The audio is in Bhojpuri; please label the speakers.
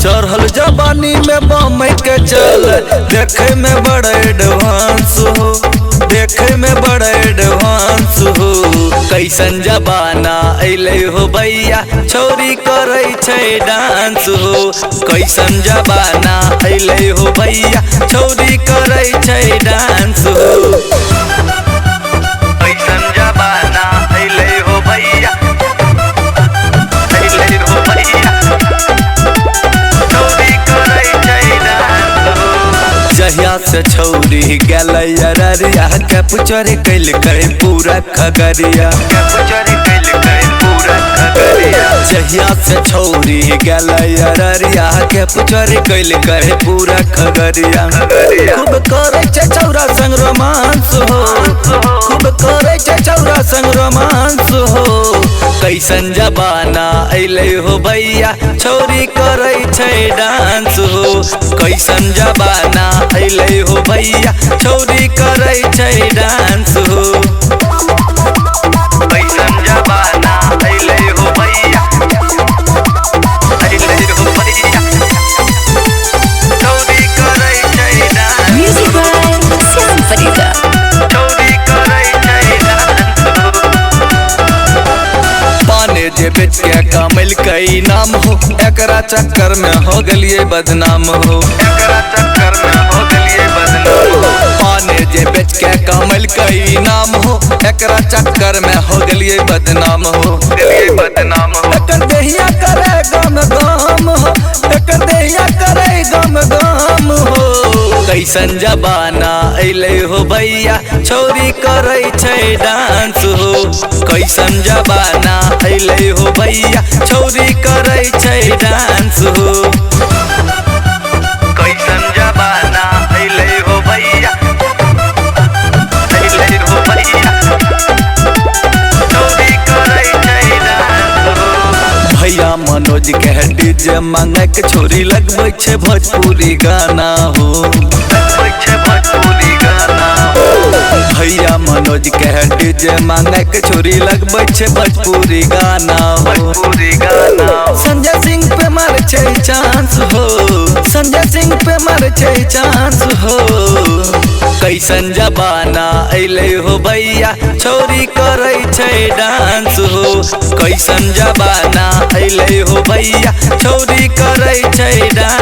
Speaker 1: चढ़ल जवानी में बम के चल देखे में बड़ा एडवांस हो, देखे में बड़ा एडवांस हो। कैसन जबाना अइले हो भैया छोरी करे छे डांस हो। कैसन जबाना अइले हो भैया छोरी करे छे डांस हो। कैसन जबाना अइले हो भैया अइले हो भैया जहिया से छौरी गलै अररिया के पुचरी कैल कहे पूरा खगरिया, जहिया से छौरी गलै अररिया के पुचरी कैल कहे पूरा खगरिया। खूब करे छे छौरा संग रोमांस हो, खूब करे छे छौरा संग रोमांस हो। कैसन जबाना अइले हो भैया छोरी करे छे डांस हो। कैसन जबाना अइले हो भैया छोरी करे छे डांस हो। कैसन जबाना अइले हो भैया अइले हो भैया छोरी करे छे dance.
Speaker 2: Music by Shyam Farida.
Speaker 1: छोरी करे छे डांस पाने जे बेच के कमल कई नाम हो। एकरा चक्कर में हो गलिए बदनाम हो, एकरा चक्कर में हो गलिए बदनाम हो। पाने जे बेच के कमल कई नाम हो। एकरा चक्कर में हो गलिए बदनाम हो, गलिए बदनाम हो। एकर देहिया करे गम गम हो, एकर देहिया करे गम गम हो। कैसन जबाना अइले हो भैया छोरी करे छे डांस हो। कैसन जबाना अइले हो भैया छोरी करे छे डांस हो। कैसन जबाना अइले हो भैया अइले हो भैया छोरी करे छे डांस हो। भैया मनोज के डीजे मांगे के छोरी लगबै छे भोजपुरी गाना हो, लगबै छे भोजपुरी गाना हो। भैया मनोज के डीजे मांगे के छोरी लगबै छे भोजपुरी गाना हो, भोजपुरी गाना हो। संजय सिंह पे मार छे चांस हो, संजय सिंह पे मार छे चांस हो। कैसन जबाना अइले हो भैया छोरी करे छे डांस हो। कैसन जबाना अइले हो भैया छोरी करे छे डांस।